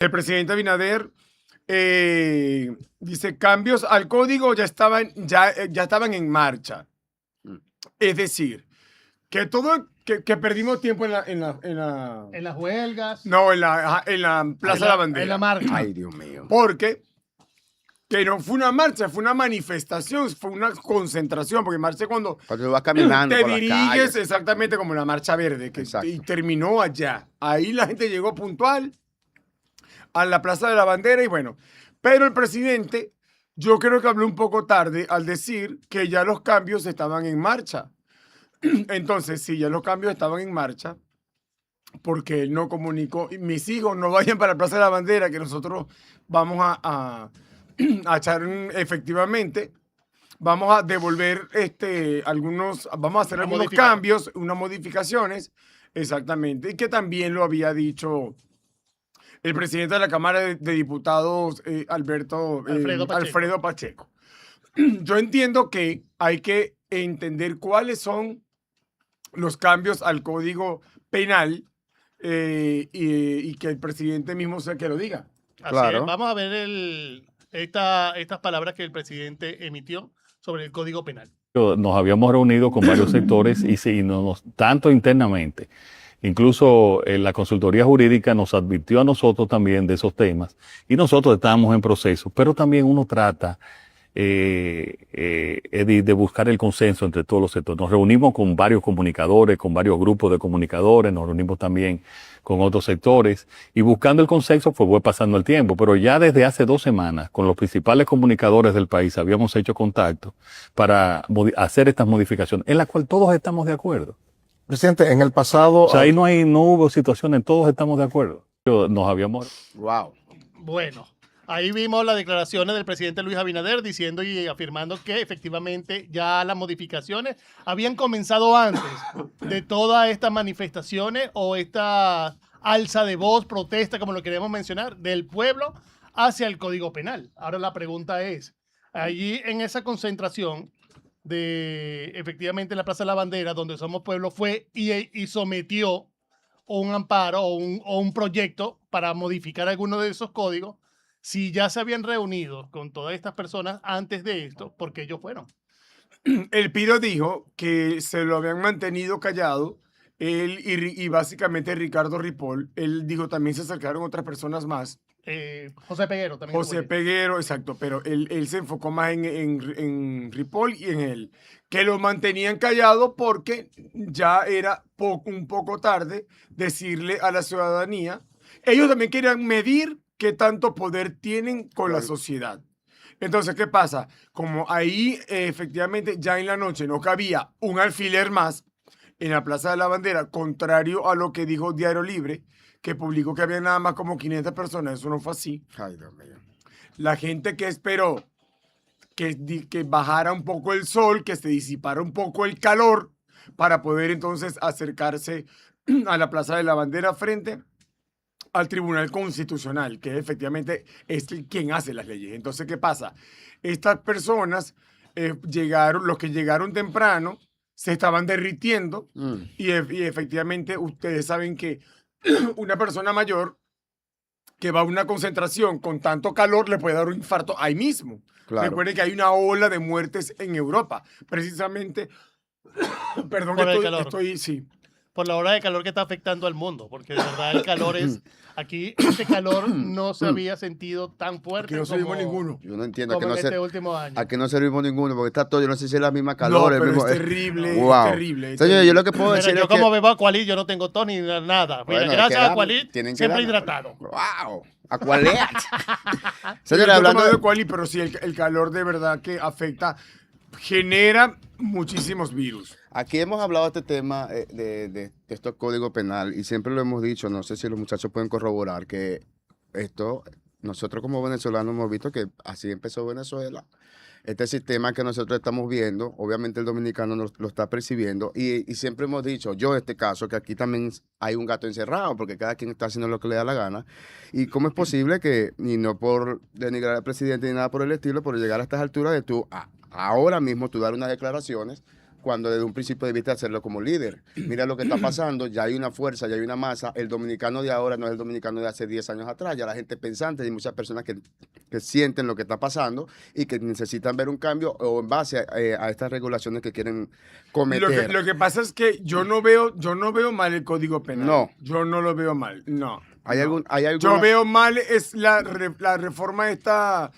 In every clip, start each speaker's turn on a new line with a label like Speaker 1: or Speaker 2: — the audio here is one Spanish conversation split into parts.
Speaker 1: El presidente Abinader dice, cambios al código ya estaban en marcha. Es decir, que que perdimos tiempo
Speaker 2: En las huelgas.
Speaker 1: no, en la Plaza de la Bandera.
Speaker 2: En la marcha.
Speaker 3: Ay, Dios mío.
Speaker 1: Porque que no fue una marcha, fue una manifestación, fue una concentración, porque marcha cuando
Speaker 3: Cuando vas caminando
Speaker 1: te
Speaker 3: por las
Speaker 1: diriges
Speaker 3: calles.
Speaker 1: exactamente como la marcha verde,
Speaker 3: Exacto.
Speaker 1: y terminó allá. Ahí la gente llegó puntual a la Plaza de la Bandera y bueno, pero el presidente, yo creo que habló un poco tarde al decir que ya los cambios estaban en marcha. Entonces, si ya los cambios estaban en marcha, porque él no comunicó, mis hijos no vayan para la Plaza de la Bandera, que nosotros vamos a echar efectivamente, vamos a devolver vamos a hacer algunos cambios, unas modificaciones, exactamente, y que también lo había dicho el presidente de la Cámara de Diputados, Alfredo Pacheco. Yo entiendo que hay que entender cuáles son los cambios al Código Penal y que el presidente mismo sea que lo diga.
Speaker 2: Así
Speaker 3: Claro.
Speaker 2: es. Vamos a ver estas palabras que el presidente emitió sobre el Código Penal.
Speaker 4: Nos habíamos reunido con varios sectores y sí, tanto internamente. Incluso la consultoría jurídica nos advirtió a nosotros también de esos temas y nosotros estábamos en proceso, pero también uno trata de buscar el consenso entre todos los sectores. Nos reunimos con varios comunicadores, con varios grupos de comunicadores, nos reunimos también con otros sectores y buscando el consenso pues fue pasando el tiempo, pero ya desde hace 2 semanas con los principales comunicadores del país habíamos hecho contacto para hacer estas modificaciones en las cuales todos estamos de acuerdo.
Speaker 5: Presidente, en el pasado...
Speaker 4: O sea, ahí no hubo situaciones, todos estamos de acuerdo. Nos habíamos...
Speaker 3: Wow.
Speaker 2: Bueno, ahí vimos las declaraciones del presidente Luis Abinader diciendo y afirmando que efectivamente ya las modificaciones habían comenzado antes de todas estas manifestaciones o esta alza de voz, protesta, como lo queremos mencionar, del pueblo hacia el Código Penal. Ahora la pregunta es, allí en esa concentración de efectivamente la Plaza de la Bandera, donde Somos Pueblo fue y sometió un amparo o un proyecto para modificar alguno de esos códigos, si ya se habían reunido con todas estas personas antes de esto, ¿por qué ellos fueron?
Speaker 1: El Piro dijo que se lo habían mantenido callado, él y básicamente Ricardo Ripoll. Él dijo también se acercaron otras personas más.
Speaker 2: José Peguero también.
Speaker 1: José Peguero, exacto, pero él se enfocó más en Ripoll y en él, que lo mantenían callado porque ya era un poco tarde decirle a la ciudadanía. Ellos también querían medir qué tanto poder tienen con la sociedad. Entonces, ¿qué pasa? Como ahí efectivamente ya en la noche no cabía un alfiler más en la Plaza de la Bandera, contrario a lo que dijo Diario Libre, que publicó que había nada más como 500 personas, eso no fue así.
Speaker 3: Ay, Dios mío.
Speaker 1: La gente que esperó que bajara un poco el sol, que se disipara un poco el calor, para poder entonces acercarse a la Plaza de la Bandera frente al Tribunal Constitucional, que efectivamente es quien hace las leyes. Entonces, ¿qué pasa? Estas personas los que llegaron temprano, se estaban derritiendo y efectivamente ustedes saben que una persona mayor que va a una concentración con tanto calor le puede dar un infarto ahí mismo.
Speaker 3: Claro.
Speaker 1: Recuerden que hay una ola de muertes en Europa, precisamente, perdón,
Speaker 2: Por el calor.
Speaker 1: sí.
Speaker 2: Por la hora de calor que está afectando al mundo, porque de verdad el calor es, aquí este calor no se había sentido tan fuerte.
Speaker 1: Aquí no servimos
Speaker 2: como,
Speaker 1: ninguno.
Speaker 3: Yo no entiendo
Speaker 2: como en este último año.
Speaker 3: a que no servimos ninguno, porque está todo, yo no sé si es la misma calor.
Speaker 1: No,
Speaker 3: el
Speaker 1: pero
Speaker 3: mismo,
Speaker 1: es terrible,
Speaker 3: Wow.
Speaker 1: es terrible.
Speaker 3: Señor, yo lo que puedo
Speaker 2: Mira,
Speaker 3: decir
Speaker 2: yo
Speaker 3: es que...
Speaker 2: como bebo Aqualit, yo no tengo tos ni nada. Mira,
Speaker 3: Bueno,
Speaker 2: gracias a
Speaker 3: quedamos,
Speaker 2: Aqualit,
Speaker 3: tienen que
Speaker 2: siempre
Speaker 3: darnos.
Speaker 2: hidratado.
Speaker 3: ¡Wow! Aqualet.
Speaker 1: Yo
Speaker 3: Señores, hablando
Speaker 1: de
Speaker 3: de...
Speaker 1: Quali, pero sí, el calor de verdad que afecta, genera muchísimos virus.
Speaker 3: Aquí hemos hablado de este tema de estos códigos penal y siempre lo hemos dicho, no sé si los muchachos pueden corroborar que esto, nosotros como venezolanos hemos visto que así empezó Venezuela. Este sistema que nosotros estamos viendo, obviamente el dominicano lo está percibiendo y siempre hemos dicho, yo en este caso, que aquí también hay un gato encerrado porque cada quien está haciendo lo que le da la gana. Y cómo es posible que, y no por denigrar al presidente ni nada por el estilo, pero llegar a estas alturas de tú, ahora mismo tú dar unas declaraciones cuando desde un principio debiste hacerlo como líder. Mira lo que está pasando, ya hay una fuerza, ya hay una masa. El dominicano de ahora no es el dominicano de hace 10 años atrás. Ya la gente pensante, hay muchas personas que sienten lo que está pasando y que necesitan ver un cambio o en base a estas regulaciones que quieren cometer.
Speaker 1: Lo que pasa es que yo no veo mal el Código Penal.
Speaker 3: No.
Speaker 1: Yo no lo veo mal, no.
Speaker 3: ¿Hay
Speaker 1: no.
Speaker 3: algún, hay
Speaker 1: Yo
Speaker 3: alguna-
Speaker 1: veo mal es la reforma esta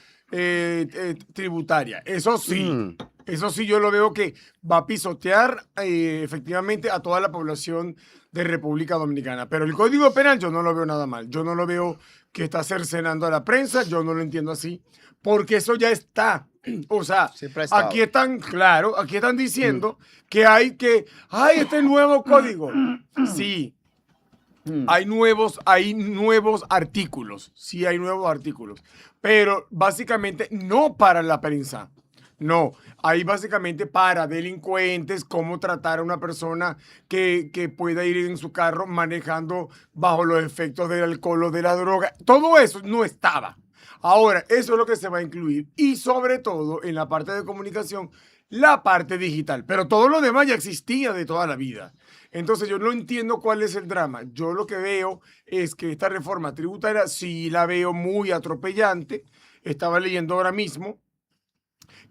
Speaker 1: tributaria. Eso sí.
Speaker 3: Mm.
Speaker 1: Eso sí, yo lo veo que va a pisotear efectivamente a toda la población de República Dominicana. Pero el Código Penal yo no lo veo nada mal. Yo no lo veo que está cercenando a la prensa. Yo no lo entiendo así. Porque eso ya está. O sea,
Speaker 3: Siempre ha estado.
Speaker 1: aquí están, claro, aquí están diciendo que hay este nuevo código. Sí. Hay nuevos artículos. Sí, hay nuevos artículos. Pero básicamente no para la prensa. No, hay básicamente para delincuentes, cómo tratar a una persona que pueda ir en su carro manejando bajo los efectos del alcohol o de la droga. Todo eso no estaba. Ahora, eso es lo que se va a incluir. Y sobre todo, en la parte de comunicación, la parte digital. Pero todo lo demás ya existía de toda la vida. Entonces, yo no entiendo cuál es el drama. Yo lo que veo es que esta reforma tributaria sí la veo muy atropellante. Estaba leyendo ahora mismo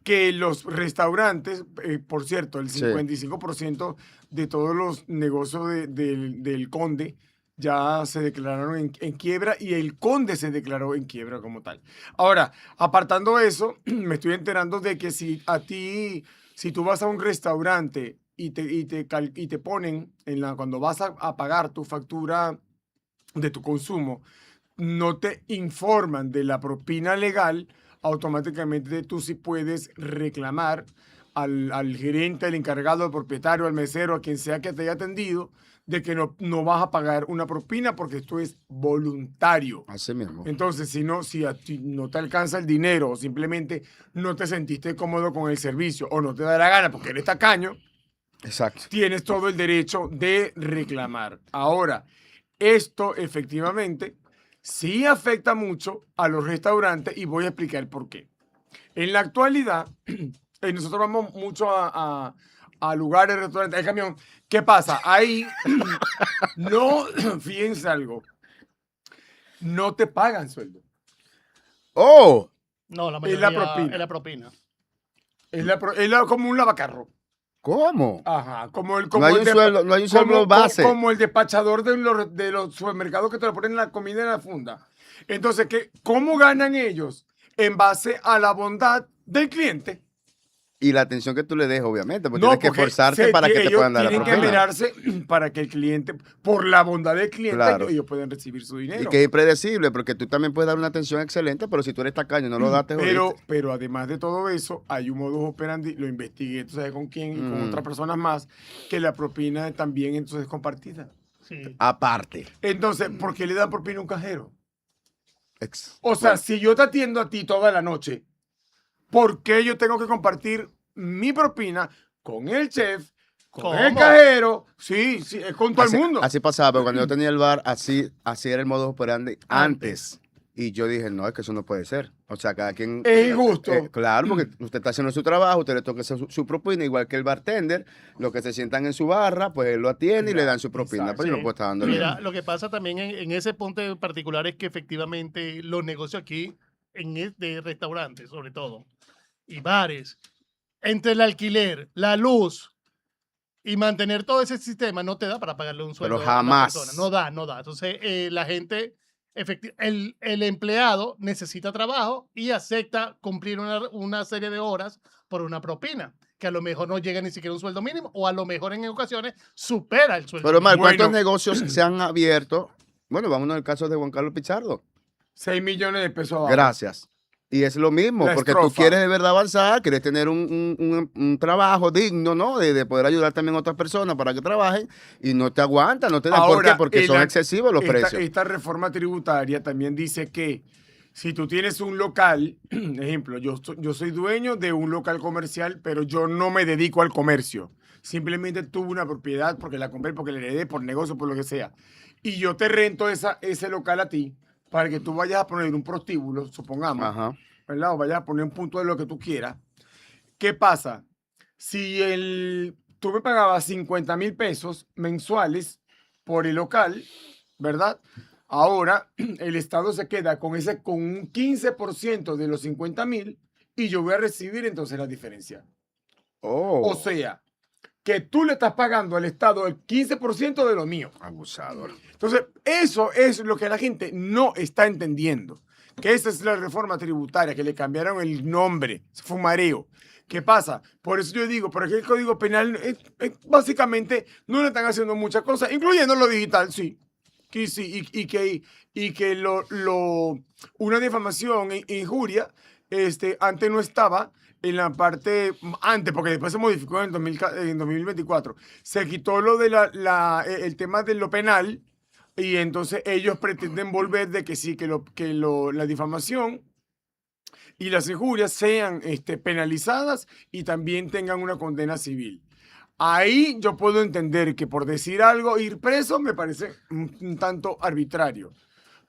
Speaker 1: que los restaurantes, por cierto, el
Speaker 3: Sí.
Speaker 1: 55% de todos los negocios del Conde ya se declararon en quiebra y el Conde se declaró en quiebra como tal. Ahora, apartando eso, me estoy enterando de que si tú vas a un restaurante y te ponen cuando vas a pagar tu factura de tu consumo, no te informan de la propina legal, automáticamente tú sí puedes reclamar al gerente, al encargado, al propietario, al mesero, a quien sea que te haya atendido, de que no vas a pagar una propina porque esto es voluntario.
Speaker 3: Así mismo.
Speaker 1: Entonces, si a ti no te alcanza el dinero o simplemente no te sentiste cómodo con el servicio o no te da la gana porque eres tacaño,
Speaker 3: Exacto.
Speaker 1: tienes todo el derecho de reclamar. Ahora, esto efectivamente sí afecta mucho a los restaurantes y voy a explicar por qué. En la actualidad, nosotros vamos mucho a lugares, restaurantes, hay camión. ¿Qué pasa? Ahí no, fíjense algo, no te pagan sueldo.
Speaker 3: ¡Oh!
Speaker 2: No, la
Speaker 1: Es la
Speaker 2: mayoría
Speaker 1: propina.
Speaker 2: es la propina.
Speaker 1: Es como un lavacarro.
Speaker 3: ¿Cómo?
Speaker 1: Ajá, como el
Speaker 3: No hay un sueldo, no hay un sueldo base.
Speaker 1: Como el despachador de los supermercados que te lo ponen en la comida en la funda. Entonces, ¿cómo ganan ellos? En base a la bondad del cliente.
Speaker 3: Y la atención que tú le des, obviamente, porque
Speaker 1: No,
Speaker 3: tienes que
Speaker 1: porque
Speaker 3: esforzarte para que te
Speaker 1: ellos
Speaker 3: puedan dar la
Speaker 1: tienen que
Speaker 3: propina.
Speaker 1: mirarse para que el cliente, por la bondad del cliente,
Speaker 3: Claro.
Speaker 1: ellos puedan recibir su dinero.
Speaker 3: Y que es impredecible, porque tú también puedes dar una atención excelente, pero si tú eres tacaño y no lo das, te jodiste.
Speaker 1: Pero además de todo eso, hay un modus operandi, lo investigué, tú sabes con quién, y con
Speaker 3: Mm.
Speaker 1: otras personas más, que la propina también entonces es compartida.
Speaker 2: Sí.
Speaker 3: Aparte.
Speaker 1: Entonces, ¿por qué le dan propina a un cajero? O sea,
Speaker 3: Bueno,
Speaker 1: si yo te atiendo a ti toda la noche, ¿por qué yo tengo que compartir mi propina con el chef, con
Speaker 2: ¿Cómo?
Speaker 1: el cajero? Sí, es con todo
Speaker 3: así,
Speaker 1: el mundo.
Speaker 3: así pasaba, pero cuando yo tenía el bar, así era el modo operandi antes. Y yo dije, no, es que eso no puede ser. O sea, cada quien...
Speaker 1: Es injusto.
Speaker 3: Claro, porque usted está haciendo su trabajo, usted le toca su propina, igual que el bartender. Los que se sientan en su barra, pues él lo atiende y le dan su propina.
Speaker 1: Exacto.
Speaker 3: Pero yo no
Speaker 2: Sí.
Speaker 3: puedo estar dándole.
Speaker 2: Mira, lo que pasa también en ese punto en particular es que efectivamente los negocios aquí, de restaurantes sobre todo, y bares, entre el alquiler, la luz y mantener todo ese sistema, no te da para pagarle un sueldo
Speaker 3: Pero
Speaker 2: a la
Speaker 3: jamás.
Speaker 2: persona. No da, no da. Entonces, la gente, el empleado necesita trabajo y acepta cumplir una serie de horas por una propina, que a lo mejor no llega ni siquiera a un sueldo mínimo, o a lo mejor en ocasiones supera el sueldo
Speaker 3: Pero,
Speaker 2: mínimo.
Speaker 3: Omar, ¿cuántos
Speaker 1: Bueno.
Speaker 3: negocios se han abierto? Bueno, vámonos al caso de Juan Carlos Pichardo.
Speaker 1: 6 millones de pesos abajo.
Speaker 3: Gracias. Y es lo mismo,
Speaker 1: La
Speaker 3: porque tú
Speaker 1: estrofa.
Speaker 3: quieres de verdad avanzar, quieres tener un trabajo digno, ¿no? De poder ayudar también a otras personas para que trabajen y no te aguantan, no te dan. ¿Por
Speaker 1: Ahora,
Speaker 3: qué? Porque son excesivos los precios.
Speaker 1: Esta reforma tributaria también dice que si tú tienes un local, ejemplo, yo soy dueño de un local comercial, pero yo no me dedico al comercio. Simplemente tuve una propiedad porque la compré, porque la heredé, por negocio, por lo que sea. Y yo te rento ese local a ti para que tú vayas a poner un prostíbulo, supongamos,
Speaker 3: Ajá.
Speaker 1: ¿verdad? O vayas a poner un punto de lo que tú quieras. ¿Qué pasa? si tú me pagabas 50.000 pesos mensuales por el local, ¿verdad? Ahora el Estado se queda con un 15% de los 50.000 y yo voy a recibir entonces la diferencia.
Speaker 3: Oh,
Speaker 1: O sea, que tú le estás pagando al Estado el 15% de lo mío.
Speaker 3: abusador.
Speaker 1: Entonces, eso es lo que la gente no está entendiendo. Que esa es la reforma tributaria, que le cambiaron el nombre. Fue un mareo. ¿Qué pasa? Por eso yo digo, porque el Código Penal básicamente no le están haciendo muchas cosas, incluyendo lo digital, sí. Que sí, y que una difamación e injuria antes no estaba en la parte, antes, porque después se modificó en 2024. Se quitó lo de el tema de lo penal y entonces ellos pretenden volver de que sí, la difamación y las injurias sean penalizadas y también tengan una condena civil. Ahí yo puedo entender que por decir algo, ir preso me parece un tanto arbitrario.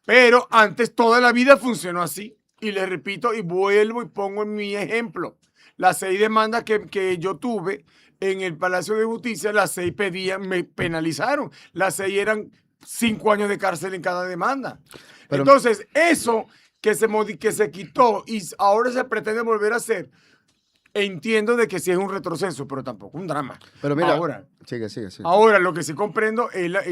Speaker 1: Pero antes toda la vida funcionó así. Y les repito y vuelvo y pongo en mi ejemplo. Las 6 demandas que yo tuve en el Palacio de Justicia, las 6 me penalizaron. Las 6 eran 5 años de cárcel en cada demanda.
Speaker 3: Pero-
Speaker 1: Entonces, eso que se quitó y ahora se pretende volver a hacer, entiendo de que sí es un retroceso, pero tampoco un drama.
Speaker 3: Pero mira,
Speaker 1: Ahora,
Speaker 3: sigue.
Speaker 1: Ahora, lo que sí comprendo es la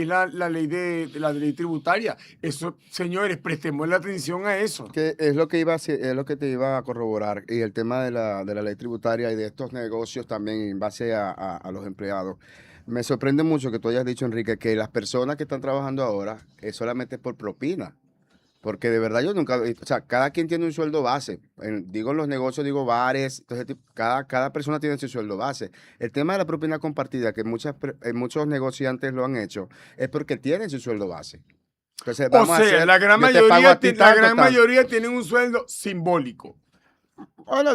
Speaker 1: ley la ley tributaria. Eso, señores, prestemos la atención a eso.
Speaker 3: Que es lo que es lo que te iba a corroborar. Y el tema de la ley tributaria y de estos negocios también en base a los empleados. Me sorprende mucho que tú hayas dicho, Enrique, que las personas que están trabajando ahora es solamente por propina. Porque de verdad yo nunca, o sea, cada quien tiene un sueldo base. Digo en los negocios, digo bares, entonces cada persona tiene su sueldo base. El tema de la propina compartida, que muchos negociantes lo han hecho, es porque tienen su sueldo base. Entonces,
Speaker 1: O sea, la gran
Speaker 3: yo te pago a ti tanto.
Speaker 1: mayoría tienen un sueldo simbólico.
Speaker 3: Bueno,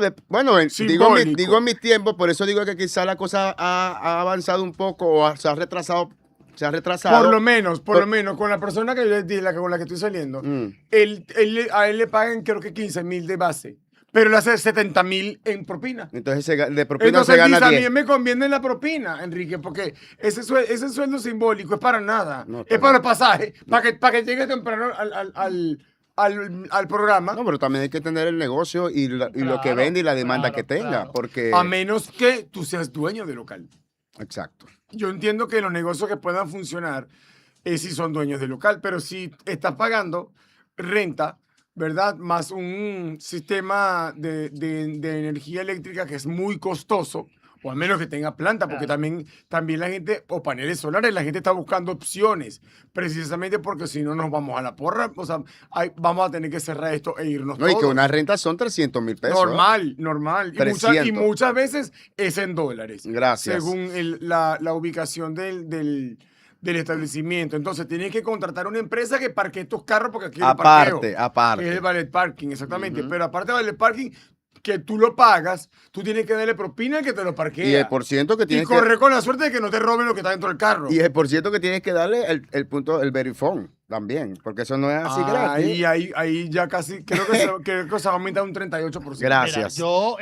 Speaker 1: Simbólico.
Speaker 3: digo en mi tiempo, por eso digo que quizá la cosa ha avanzado un poco o se ha retrasado.
Speaker 1: Por lo menos, con la persona con la que estoy saliendo,
Speaker 3: Mm.
Speaker 1: a él le pagan creo que 15.000 de base, pero le hace 70.000 en propina.
Speaker 3: Entonces de propina
Speaker 1: Entonces
Speaker 3: se gana
Speaker 1: dice, a
Speaker 3: 10.
Speaker 1: mí me conviene la propina, Enrique, porque ese sueldo simbólico es para nada.
Speaker 3: No,
Speaker 1: Es
Speaker 3: está
Speaker 1: para
Speaker 3: bien.
Speaker 1: el pasaje, para que llegue temprano al programa.
Speaker 3: No, pero también hay que tener el negocio y lo que
Speaker 2: Claro,
Speaker 3: vende y la demanda
Speaker 2: claro,
Speaker 3: que tenga,
Speaker 2: claro.
Speaker 3: porque...
Speaker 1: A menos que tú seas dueño del local.
Speaker 3: Exacto.
Speaker 1: Yo entiendo que los negocios que puedan funcionar si son dueños del local, pero si estás pagando renta, ¿verdad? Más un sistema de energía eléctrica que es muy costoso, o al menos que tenga planta, porque
Speaker 2: Claro.
Speaker 1: también la gente, o paneles solares, la gente está buscando opciones, precisamente porque si no nos vamos a la porra, o sea, vamos a tener que cerrar esto e irnos
Speaker 3: No, y que
Speaker 1: todos.
Speaker 3: una renta son 300,000 pesos. ¿eh?
Speaker 1: Normal. Y
Speaker 3: 300.
Speaker 1: muchas veces es en dólares.
Speaker 3: Gracias.
Speaker 1: Según la ubicación del establecimiento. Entonces, tienes que contratar una empresa que parquee tus carros porque aquí hay parqueo. Que es el
Speaker 3: Aparte.
Speaker 1: valet parking, exactamente.
Speaker 3: Ujú.
Speaker 1: Pero aparte del valet parking, que tú lo pagas, tú tienes que darle propina al que te lo parquea.
Speaker 3: Y el por ciento que
Speaker 1: Y
Speaker 3: tienes
Speaker 1: correr con la suerte de que no te roben lo que está dentro del carro.
Speaker 3: Y el por ciento que tienes que darle el punto, el verifone también, porque eso no es así gratis.
Speaker 1: Ahí ya casi, creo que se aumenta un 38%.
Speaker 3: Gracias.
Speaker 2: Mira, yo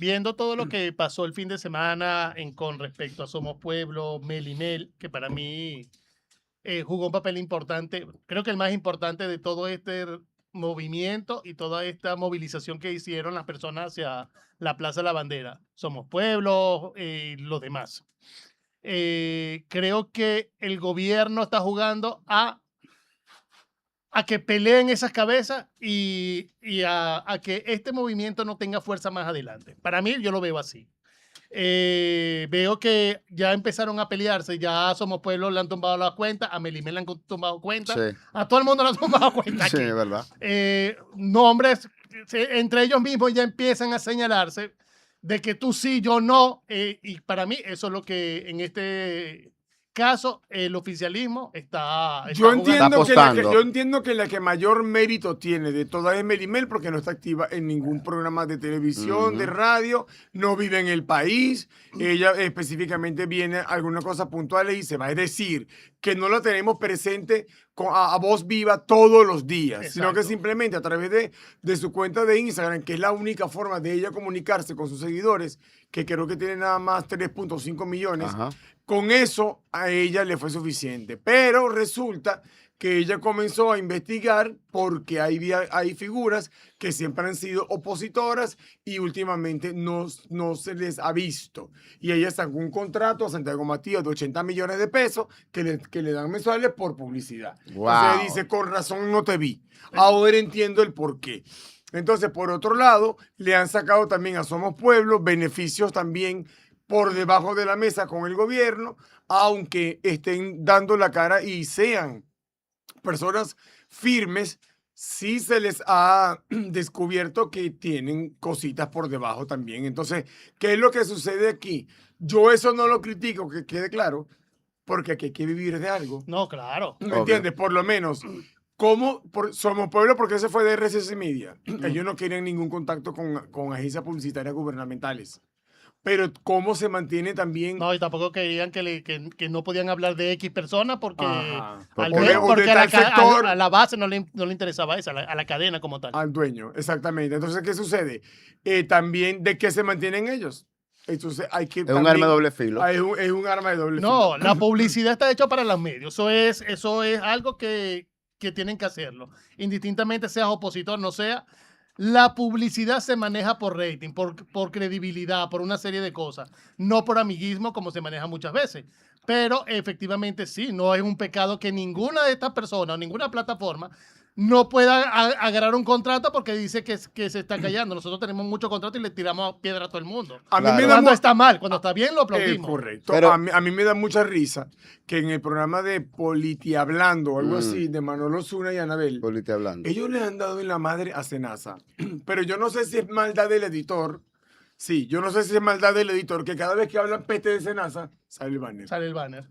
Speaker 2: viendo todo lo que pasó el fin de semana con respecto a Somos Pueblo, Melimel, que para mí jugó un papel importante, creo que el más importante de todo este movimiento y toda esta movilización que hicieron las personas hacia la Plaza de la Bandera. Somos Pueblo y los demás. Creo que el gobierno está jugando a que peleen esas cabezas y a que este movimiento no tenga fuerza más adelante. Para mí, yo lo veo así. Veo que ya empezaron a pelearse, ya Somos Pueblo le han tumbado la cuenta, a Melimel le han tumbado cuenta,
Speaker 3: Sí.
Speaker 2: a todo el mundo le han tumbado cuenta
Speaker 3: Sí,
Speaker 2: aquí.
Speaker 3: es verdad.
Speaker 2: Nombres, entre ellos mismos ya empiezan a señalarse de que tú sí, yo no, y para mí eso es lo que en este caso el oficialismo está
Speaker 1: Yo
Speaker 2: jugando.
Speaker 1: entiendo,
Speaker 3: apostando.
Speaker 1: yo entiendo que la que mayor mérito tiene de toda es Melimel porque no está activa en ningún programa de televisión, de radio, no vive en el país. Ella específicamente viene a algunas cosas puntuales y se va a decir que no la tenemos presente a voz viva todos los días, sino que
Speaker 2: Exacto.
Speaker 1: simplemente a través de su cuenta de Instagram, que es la única forma de ella comunicarse con sus seguidores, que creo que tiene nada más 3.5 millones,
Speaker 3: Ajá.
Speaker 1: con eso a ella le fue suficiente. Pero resulta que ella comenzó a investigar porque hay figuras que siempre han sido opositoras y últimamente no se les ha visto. Y ella sacó un contrato a Santiago Matías de 80 millones de pesos que le dan mensuales por publicidad.
Speaker 3: Wow.
Speaker 1: Entonces dice, con razón no te vi. Ahora entiendo el por qué. Entonces, por otro lado, le han sacado también a Somos Pueblo beneficios también por debajo de la mesa con el gobierno, aunque estén dando la cara y sean personas firmes, sí se les ha descubierto que tienen cositas por debajo también. Entonces, ¿qué es lo que sucede aquí? Yo eso no lo critico, que quede claro, porque aquí hay que vivir de algo.
Speaker 2: No, claro.
Speaker 1: ¿Me
Speaker 3: Obvio.
Speaker 1: entiendes? Por lo menos. Somos Pueblo, porque se fue de RCC Media. Ellos no querían ningún contacto con agencias publicitarias gubernamentales. Pero cómo se mantiene también...
Speaker 2: No, y tampoco querían que no podían hablar de X persona porque,
Speaker 1: Ajá.
Speaker 2: al
Speaker 3: O
Speaker 2: ver-
Speaker 3: de- o
Speaker 1: de
Speaker 2: porque
Speaker 1: tal sector.
Speaker 2: a la base no le interesaba eso, a la cadena como tal.
Speaker 1: Al dueño, exactamente. Entonces, ¿qué sucede? También, ¿de qué se mantienen ellos? Entonces, hay que...
Speaker 3: Es un arma de doble filo.
Speaker 1: Es un arma de doble
Speaker 2: No,
Speaker 1: filo.
Speaker 2: la publicidad está hecha para los medios. Eso es algo que tienen que hacerlo. Indistintamente seas opositor, no sea. La publicidad se maneja por rating, por credibilidad, por una serie de cosas, no por amiguismo como se maneja muchas veces. Pero efectivamente sí, no es un pecado que ninguna de estas personas o ninguna plataforma no pueda agarrar un contrato porque dice que se está callando. Nosotros tenemos muchos contratos y le tiramos piedra a todo el mundo.
Speaker 1: A mí
Speaker 3: Claro.
Speaker 1: me da
Speaker 2: Cuando
Speaker 1: mu-
Speaker 2: está mal, cuando está bien lo aplaudimos.
Speaker 1: correcto.
Speaker 3: Pero-
Speaker 1: A mí me da mucha risa que en el programa de Politi Hablando, algo así, de Manolo Zuna y Anabel,
Speaker 3: Política hablando.
Speaker 1: ellos le han dado en la madre a Senasa. Pero yo no sé si es maldad del editor. Sí, yo no sé si es maldad del editor, que cada vez que hablan peste de Senasa, sale el banner.
Speaker 2: Sale el banner.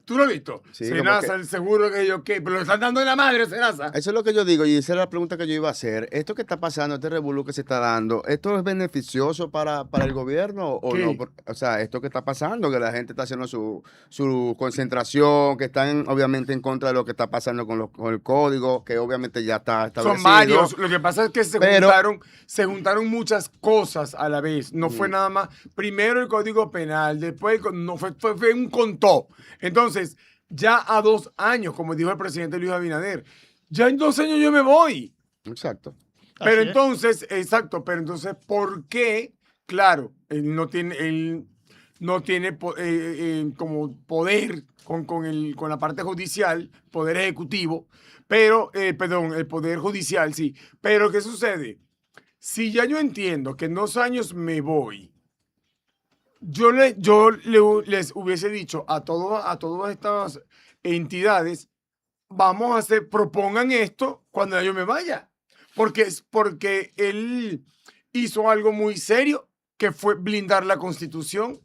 Speaker 1: ¿Tú lo has visto?
Speaker 3: Sí, como
Speaker 1: Senasa,
Speaker 3: que-
Speaker 1: el seguro que yo qué, pero le están dando en la madre a Senasa.
Speaker 3: Eso es lo que yo digo y esa era la pregunta que yo iba a hacer. ¿Esto que está pasando, este revolú que se está dando, esto es beneficioso para el gobierno o
Speaker 1: ¿Qué?
Speaker 3: no? O sea, esto que está pasando, que la gente está haciendo su concentración, que están obviamente en contra de lo que está pasando con el código, que obviamente ya está establecido.
Speaker 1: Son varios. Lo que pasa es que
Speaker 3: Pero-
Speaker 1: se juntaron muchas cosas a la vez. No fue nada más. Primero el Código Penal, después no fue un contó. Entonces, ya a 2 años, como dijo el presidente Luis Abinader, ya en 2 años yo me voy.
Speaker 3: Exacto.
Speaker 1: Pero
Speaker 2: Así es.
Speaker 1: entonces, exacto, pero entonces, ¿por qué? Claro, él no tiene como poder con la parte judicial, poder ejecutivo, pero, perdón, el poder judicial, sí. Pero, ¿qué sucede? Si ya yo entiendo que en 2 años me voy, les hubiese dicho a todas estas entidades, propongan esto cuando yo me vaya. Porque él hizo algo muy serio, que fue blindar la Constitución.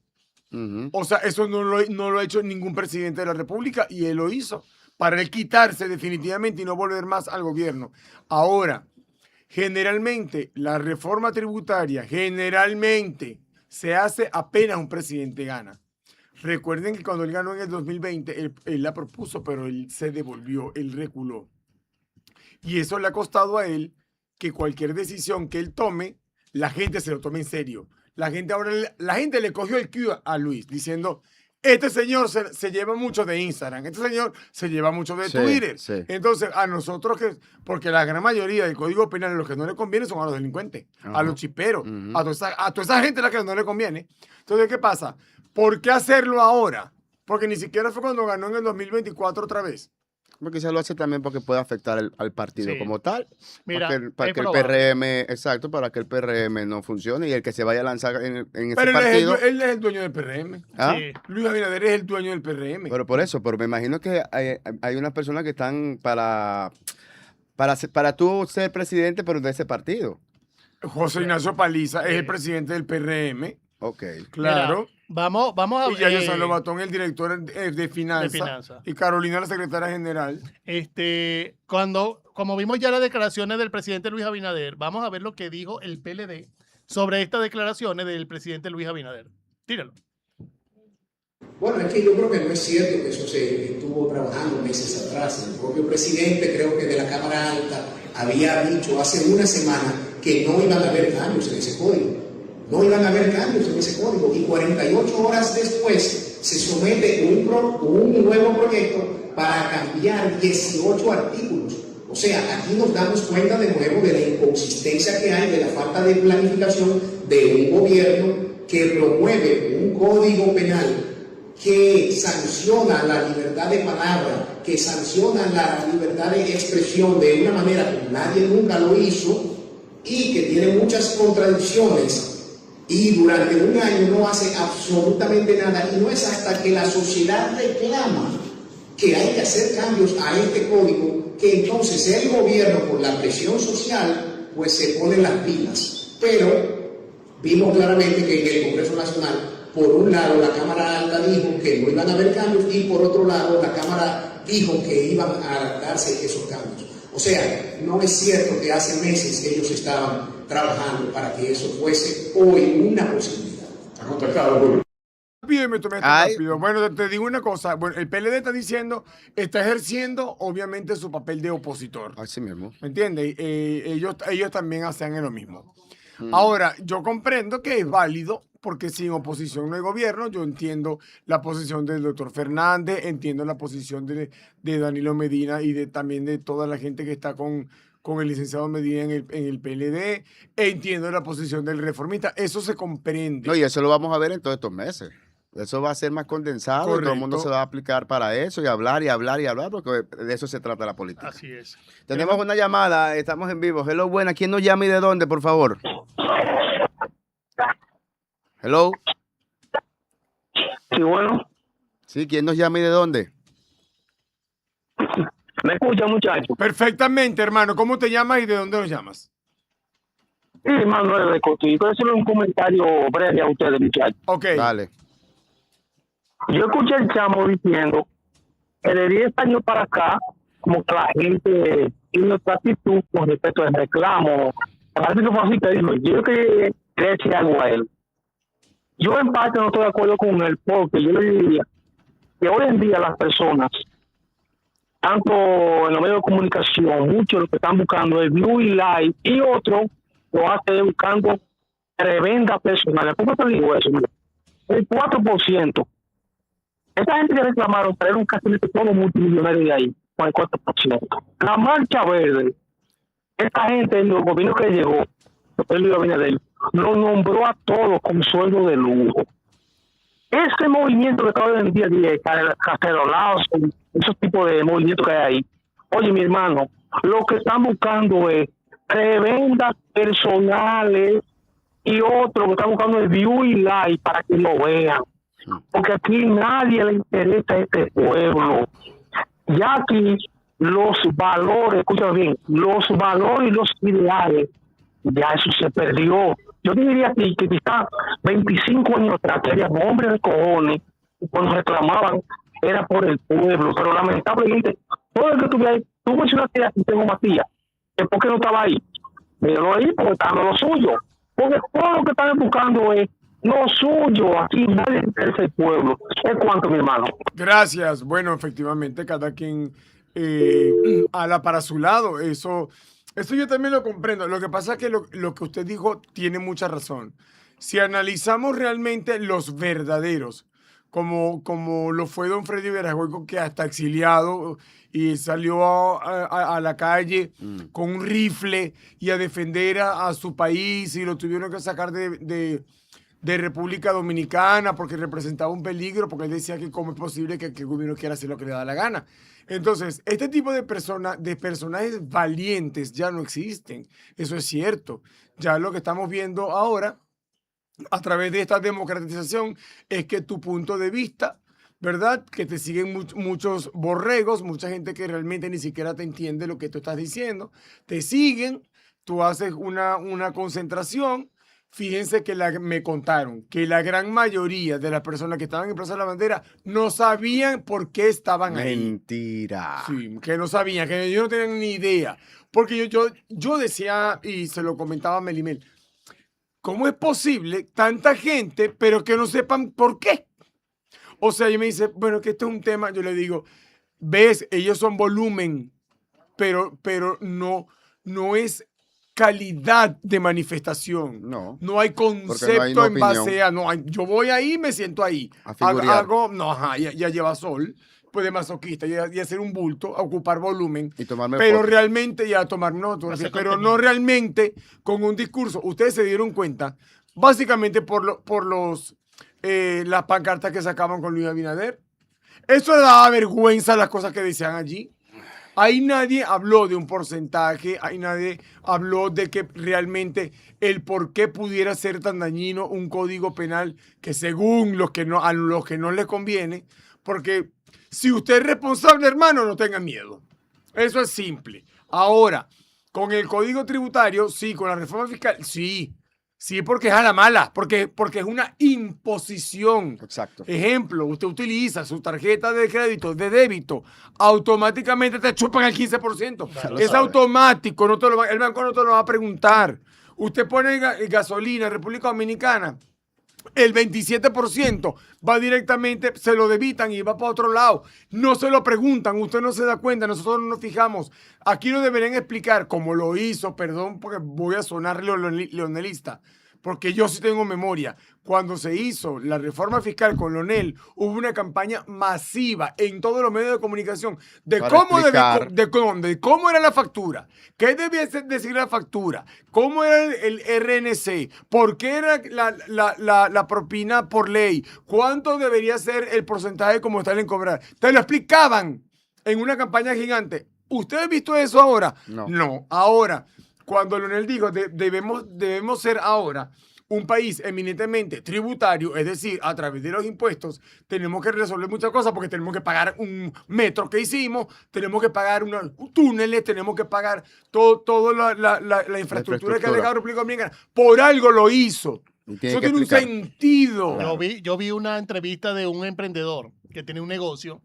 Speaker 3: Ujú.
Speaker 1: O sea, eso no lo ha hecho ningún presidente de la República y él lo hizo para él quitarse definitivamente y no volver más al gobierno. Ahora, generalmente, la reforma tributaria, generalmente, se hace apenas un presidente gana. Recuerden que cuando él ganó en el 2020, él la propuso, pero él se devolvió, él reculó. Y eso le ha costado a él que cualquier decisión que él tome, la gente se lo tome en serio. La gente le cogió el cue a Luis, diciendo, este señor se lleva mucho de Instagram, este señor se lleva mucho de
Speaker 3: Sí,
Speaker 1: Twitter.
Speaker 3: sí.
Speaker 1: Entonces, a nosotros, porque la gran mayoría del Código Penal, los que no le conviene son a los delincuentes,
Speaker 3: Ajá.
Speaker 1: a los chiperos,
Speaker 3: Ujú.
Speaker 1: a toda esa gente a la que no le conviene. Entonces, ¿qué pasa? ¿Por qué hacerlo ahora? Porque ni siquiera fue cuando ganó en el 2024 otra vez.
Speaker 3: Porque se lo hace también porque puede afectar al partido
Speaker 2: Sí.
Speaker 3: como tal.
Speaker 2: Mira,
Speaker 3: para
Speaker 2: es
Speaker 3: que el
Speaker 2: probable.
Speaker 3: PRM, exacto, para que el PRM no funcione y el que se vaya a lanzar en ese
Speaker 1: Pero
Speaker 3: partido.
Speaker 1: él es el dueño del PRM.
Speaker 3: ¿Ah?
Speaker 2: Sí.
Speaker 1: Luis Abinader es el dueño del PRM.
Speaker 3: Pero por eso, pero me imagino que hay unas personas que están para tú ser presidente, pero de ese partido.
Speaker 1: José Ignacio Paliza es el presidente del PRM.
Speaker 3: Ok.
Speaker 1: Claro.
Speaker 2: Mira, vamos a
Speaker 1: Y Yayo San Lobatón, el director de finanzas.
Speaker 2: de finanzas.
Speaker 1: Y Carolina, la secretaria general.
Speaker 2: Como vimos ya las declaraciones del presidente Luis Abinader, vamos a ver lo que dijo el PLD sobre estas declaraciones del presidente Luis Abinader. Tíralo.
Speaker 6: Bueno, es que yo creo que no es cierto que eso se estuvo trabajando meses atrás. El propio presidente, creo que de la Cámara Alta, había dicho hace una semana que no iban a haber cambios en ese código. No iban a haber cambios en ese código. Y 48 horas después se somete un nuevo proyecto para cambiar 18 artículos. O sea, aquí nos damos cuenta de nuevo de la inconsistencia que hay, de la falta de planificación de un gobierno que promueve un código penal que sanciona la libertad de palabra, que sanciona la libertad de expresión de una manera que nadie nunca lo hizo y que tiene muchas contradicciones, y durante un año no hace absolutamente nada, y no es hasta que la sociedad reclama que hay que hacer cambios a este código que entonces el gobierno, por la presión social, pues se pone las pilas. Pero vimos claramente que en el Congreso Nacional, por un lado, la Cámara Alta dijo que no iban a haber cambios y por otro lado, la Cámara dijo que iban a darse esos cambios. O sea, no es cierto que hace meses ellos estaban trabajando para que eso fuese hoy una posibilidad.
Speaker 1: Está contactado, Julio. Rápido y me tomé esto
Speaker 3: Ay.
Speaker 1: rápido. Bueno, te digo una cosa. Bueno, el PLD está diciendo, está ejerciendo obviamente su papel de opositor.
Speaker 3: Así mismo.
Speaker 1: ¿Me entiendes? Ellos también hacen lo mismo. Ahora, yo comprendo que es válido, porque sin oposición no hay gobierno. Yo entiendo la posición del doctor Fernández, entiendo la posición de Danilo Medina y también de toda la gente que está con el licenciado Medina en el PLD. Entiendo la posición del reformista. Eso se comprende.
Speaker 3: No, y eso lo vamos a ver en todos estos meses. Eso va a ser más condensado y todo el mundo
Speaker 1: Correcto.
Speaker 3: se va a aplicar para eso y hablar y hablar y hablar, porque de eso se trata la política.
Speaker 2: Así es.
Speaker 3: Tenemos una llamada, estamos en vivo. Hello, buena. ¿Quién nos llama y de dónde, por favor? Hello.
Speaker 7: Sí, bueno.
Speaker 3: Sí, ¿quién nos llama y de dónde?
Speaker 7: ¿Me escucha, muchacho?
Speaker 1: Perfectamente, hermano. ¿Cómo te llamas y de dónde nos llamas?
Speaker 7: Sí, Manuel de Cotillo. Quiero hacerle un comentario breve a ustedes, muchachos.
Speaker 1: Ok.
Speaker 3: Dale.
Speaker 7: Yo escuché al chamo diciendo que de 10 años para acá, como que la gente tiene otra actitud con respecto al reclamo. Parece que fue así que dijo. Yo que le decir algo a él. Yo en parte no estoy de acuerdo con él, porque yo le diría que hoy en día las personas, tanto en los medios de comunicación, muchos lo que están buscando es view y like, y otros lo hacen buscando tremenda personal. ¿Cómo te digo eso? Mira, el 4%. Esa gente que reclamaron trajeron casi todos los multimillonarios de ahí, con el 4%. La marcha verde, esta gente en los gobiernos que llegó, el Luis Abinader, lo nombró a todos con sueldo de lujo. Ese movimiento que está hoy en día de cacerolados, esos tipos de movimientos que hay ahí, oye, mi hermano, lo que están buscando es prebendas personales y otro que están buscando es view y like para que lo vean. Porque aquí nadie le interesa a este pueblo. Ya aquí los valores, escúchame bien, los valores y los ideales, ya eso se perdió. Yo diría aquí que quizás 25 años atrás, que había hombres de cojones, y cuando reclamaban era por el pueblo, pero lamentablemente, todo el que estuve ahí, tú mencionaste a Santiago Matías, que por qué no estaba ahí, pero ahí porque estaba lo suyo, porque todo lo que están buscando es lo suyo, aquí nadie le interesa el pueblo. ¿Es cuánto, mi hermano?
Speaker 1: Gracias. Bueno, efectivamente, cada quien ala para su lado. Eso yo también lo comprendo. Lo que pasa es que lo que usted dijo tiene mucha razón. Si analizamos realmente los verdaderos, como lo fue don Freddy Verajuego, que hasta exiliado y salió a la calle con un rifle y a defender a su país, y lo tuvieron que sacar de República Dominicana porque representaba un peligro, porque él decía que cómo es posible que el gobierno quiera hacer lo que le da la gana. Entonces, este tipo de personajes valientes ya no existen. Eso es cierto. Ya lo que estamos viendo ahora, a través de esta democratización, es que tu punto de vista, ¿verdad? Que te siguen muchos borregos, mucha gente que realmente ni siquiera te entiende lo que tú estás diciendo, te siguen, tú haces una concentración. Fíjense que me contaron que la gran mayoría de las personas que estaban en Plaza de la Bandera no sabían por qué estaban ahí.
Speaker 3: Mentira.
Speaker 1: Sí, que no sabían, que ellos no tenían ni idea. Porque yo decía, y se lo comentaba a Melimel, ¿cómo es posible tanta gente, pero que no sepan por qué? O sea, ella me dice, bueno, que este es un tema, yo le digo, ves, ellos son volumen, pero no es calidad de manifestación.
Speaker 3: No.
Speaker 1: No hay concepto
Speaker 3: una
Speaker 1: en base
Speaker 3: opinión.
Speaker 1: a, no hay, yo voy ahí, me siento ahí.
Speaker 3: A figurear.
Speaker 1: Hago, no, ajá, ya lleva sol, pues de masoquista, y hacer un bulto, a ocupar volumen.
Speaker 3: Y tomarme
Speaker 1: Pero
Speaker 3: fotos.
Speaker 1: realmente, ya tomarme una fotografía,
Speaker 2: Hacer
Speaker 1: pero
Speaker 2: contenido.
Speaker 1: no realmente con un discurso. Ustedes se dieron cuenta, básicamente las pancartas que sacaban con Luis Abinader. Eso le daba vergüenza las cosas que decían allí. Ahí nadie habló de un porcentaje, ahí nadie habló de que realmente el por qué pudiera ser tan dañino un código penal que según a los que no les conviene, porque si usted es responsable, hermano, no tenga miedo. Eso es simple. Ahora, con el código tributario, sí, con la reforma fiscal, sí. Sí, porque es a la mala, porque es una imposición.
Speaker 3: Exacto.
Speaker 1: Ejemplo, usted utiliza su tarjeta de crédito, de débito, automáticamente te chupan el 15%.
Speaker 3: Ya lo
Speaker 1: Es
Speaker 3: sabe.
Speaker 1: automático, el banco no te lo va a preguntar. Usted pone gasolina en República Dominicana, el 27% va directamente, se lo debitan y va para otro lado. No se lo preguntan, usted no se da cuenta, nosotros no nos fijamos. Aquí lo deberían explicar como lo hizo, perdón, porque voy a sonar leonelista, porque yo sí tengo memoria. Cuando se hizo la reforma fiscal con Leonel, hubo una campaña masiva en todos los medios de comunicación de
Speaker 3: Para
Speaker 1: cómo,
Speaker 3: explicar.
Speaker 1: de cómo era la factura, qué debía decir la factura, cómo era el RNC, por qué era la propina por ley, cuánto debería ser el porcentaje como están en cobrar. Te lo explicaban en una campaña gigante. ¿Usted ha visto eso ahora?
Speaker 3: No.
Speaker 1: No. Ahora, cuando Leonel dijo, debemos ser ahora un país eminentemente tributario, es decir, a través de los impuestos, tenemos que resolver muchas cosas porque tenemos que pagar un metro que hicimos, tenemos que pagar unos túneles, tenemos que pagar toda la infraestructura que ha dejado República Dominicana. Por algo lo hizo.
Speaker 3: Y tiene
Speaker 1: Eso
Speaker 3: que
Speaker 1: tiene un
Speaker 3: explicar.
Speaker 1: sentido.
Speaker 2: Yo vi una entrevista de un emprendedor que tiene un negocio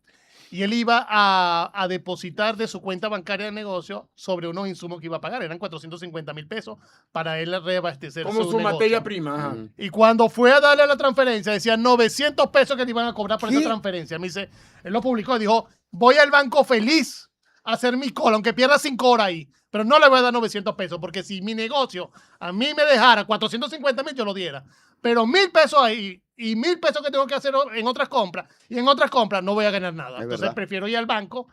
Speaker 2: y él iba a depositar de su cuenta bancaria de negocio sobre unos insumos que iba a pagar. Eran 450,000 pesos para él reabastecer
Speaker 1: Como su
Speaker 2: negocio.
Speaker 1: materia prima. Ajá.
Speaker 2: Y cuando fue a darle la transferencia, decía 900 pesos que le iban a cobrar por esa transferencia. Me dice, él lo publicó y dijo, voy al banco feliz a hacer mi cola, aunque pierda 5 horas ahí, pero no le voy a dar 900 pesos, porque si mi negocio a mí me dejara 450,000, yo lo diera. Pero 1,000 pesos ahí y 1,000 pesos que tengo que hacer en otras compras, y en otras compras no voy a ganar nada.
Speaker 3: Es
Speaker 2: Entonces
Speaker 3: verdad.
Speaker 2: prefiero ir al banco,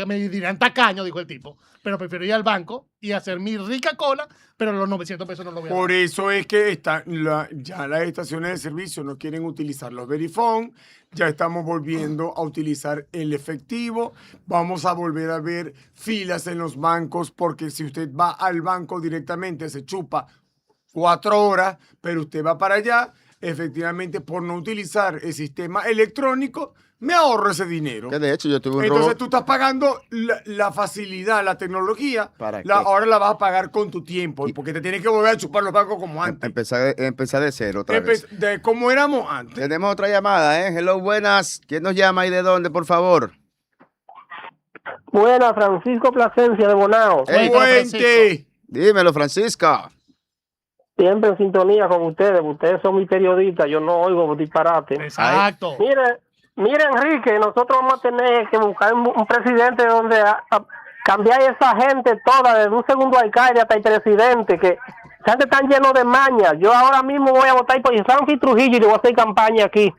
Speaker 2: me dirán tacaño, dijo el tipo, pero prefiero ir al banco y hacer mi rica cola, pero los 900 pesos no lo voy a dar.
Speaker 1: Por eso es que ya las estaciones de servicio no quieren utilizar los Verifone, ya estamos volviendo a utilizar el efectivo, vamos a volver a ver filas en los bancos, porque si usted va al banco directamente se chupa 4 horas, pero usted va para allá, efectivamente por no utilizar el sistema electrónico, me ahorro ese dinero.
Speaker 3: Que de hecho yo tuve un
Speaker 1: Entonces
Speaker 3: robo.
Speaker 1: tú estás pagando la facilidad, la tecnología,
Speaker 3: ¿Para qué?
Speaker 1: ahora la vas a pagar con tu tiempo, porque te tienes que volver a chupar los bancos como antes.
Speaker 3: Empezar de cero otra vez.
Speaker 1: De cómo éramos antes.
Speaker 3: Tenemos otra llamada, ¿eh? Hello, buenas. ¿Quién nos llama y de dónde, por favor?
Speaker 7: Buena, Francisco Plasencia de Bonao.
Speaker 3: Ey,
Speaker 1: Puente.
Speaker 3: Dímelo, Francisca.
Speaker 7: Siempre en sintonía con ustedes. Ustedes son mis periodistas. Yo no oigo disparate.
Speaker 2: Exacto.
Speaker 7: Mire, Enrique, nosotros vamos a tener que buscar un presidente donde cambiar esa gente toda, desde un segundo alcalde hasta el presidente, que esa gente tan lleno de mañas. Yo ahora mismo voy a votar por Francis Trujillo y yo voy a hacer campaña aquí.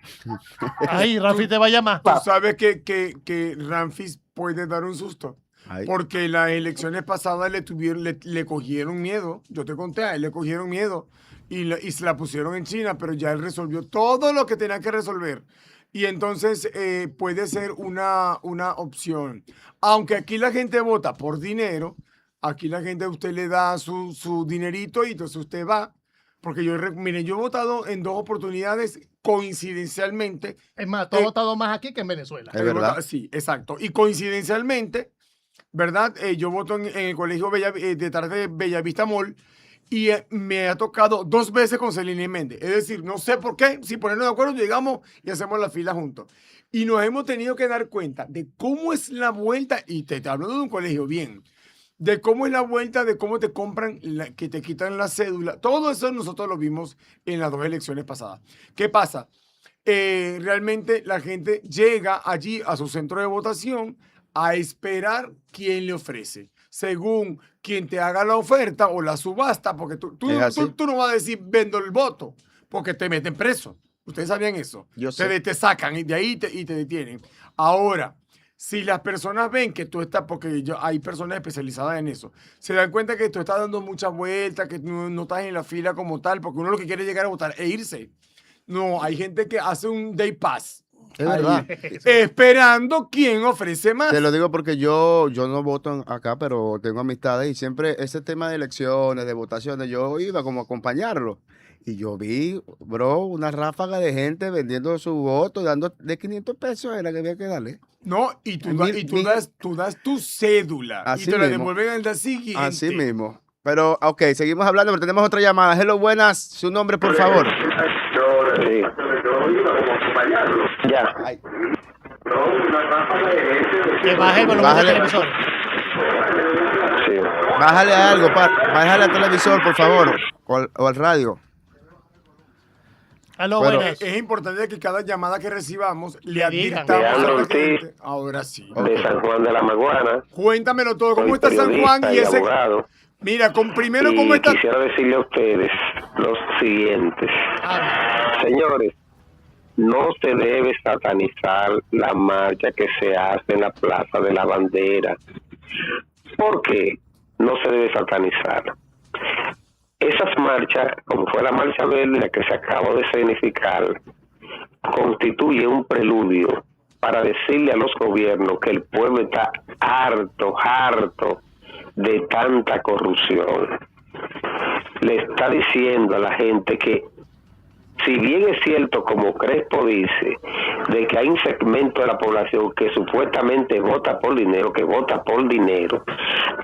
Speaker 2: Ahí, Rafi te va a llamar.
Speaker 1: Tú sabes que Ramfis puede dar un susto.
Speaker 3: Ay.
Speaker 1: Porque las elecciones pasadas le cogieron miedo. Yo te conté, a él le cogieron miedo. Y se la pusieron en China, pero ya él resolvió todo lo que tenía que resolver. Y entonces puede ser una opción. Aunque aquí la gente vota por dinero, aquí la gente a usted le da su dinerito y entonces usted va. Porque mire, yo he votado en 2 oportunidades coincidencialmente.
Speaker 2: Es más, tú has votado más aquí que en Venezuela.
Speaker 3: Es verdad.
Speaker 1: Sí, exacto. Y coincidencialmente, ¿verdad? Yo voto en el colegio de tarde Bellavista Mall y me ha tocado 2 veces con Celine Méndez. Es decir, no sé por qué, si ponernos de acuerdo, llegamos y hacemos la fila juntos. Y nos hemos tenido que dar cuenta de cómo es la vuelta, y te estoy hablando de un colegio bien, de cómo es la vuelta, de cómo te compran, que te quitan la cédula. Todo eso nosotros lo vimos en las 2 elecciones pasadas. ¿Qué pasa? realmente la gente llega allí a su centro de votación a esperar quién le ofrece, según quien te haga la oferta o la subasta, porque
Speaker 3: Es así.
Speaker 1: tú no vas a decir vendo el voto, porque te meten preso. Ustedes sabían eso.
Speaker 3: Yo sé.
Speaker 1: Te sacan y de ahí y te detienen. Ahora, si las personas ven que tú estás, porque hay personas especializadas en eso, se dan cuenta que tú estás dando muchas vueltas, que no estás en la fila como tal, porque uno lo que quiere es llegar a votar e irse. No, hay gente que hace un day pass.
Speaker 3: Es
Speaker 1: ahí,
Speaker 3: verdad.
Speaker 1: esperando quién ofrece más.
Speaker 3: Te lo digo porque yo no voto acá, pero tengo amistades y siempre ese tema de elecciones, de votaciones, yo iba como a acompañarlo. Y yo vi, bro, una ráfaga de gente vendiendo su voto, dando de 500 pesos, era que había que darle.
Speaker 1: No, y tú das tu cédula y
Speaker 3: Así
Speaker 1: te la
Speaker 3: mismo.
Speaker 1: devuelven al día siguiente.
Speaker 3: Así mismo. Pero, ok, seguimos hablando, pero tenemos otra llamada. Hello, buenas. Su nombre, por favor.
Speaker 7: Sí. Ya.
Speaker 3: Ay,
Speaker 2: Que baje el volumen del
Speaker 3: Bájale.
Speaker 2: televisor.
Speaker 7: Sí.
Speaker 3: bájale algo, bájale al televisor, por favor, o al radio.
Speaker 2: Aló,
Speaker 3: Bueno,
Speaker 2: buenas.
Speaker 1: Es importante que cada llamada que recibamos le
Speaker 2: Le digan.
Speaker 1: advirtamos a
Speaker 7: Leandro
Speaker 1: la
Speaker 7: Ortiz.
Speaker 1: gente. Ahora sí.
Speaker 7: De San Juan de la Maguana.
Speaker 1: Cuéntamelo todo. ¿Cómo
Speaker 7: Soy
Speaker 1: está San Juan?
Speaker 7: periodista
Speaker 1: Y
Speaker 7: y
Speaker 1: ese.
Speaker 7: abogado.
Speaker 1: Mira, primero,
Speaker 7: Y
Speaker 1: ¿cómo está?
Speaker 7: quisiera decirle a ustedes los siguientes.
Speaker 2: Habla.
Speaker 7: Señores, no se debe satanizar la marcha que se hace en la Plaza de la Bandera. ¿Por qué no se debe satanizar? Esas marchas, como fue la marcha verde, la que se acabó de significar, constituye un preludio para decirle a los gobiernos que el pueblo está harto de tanta corrupción. Le está diciendo a la gente que, si bien es cierto, como Crespo dice, de que hay un segmento de la población que supuestamente vota por dinero,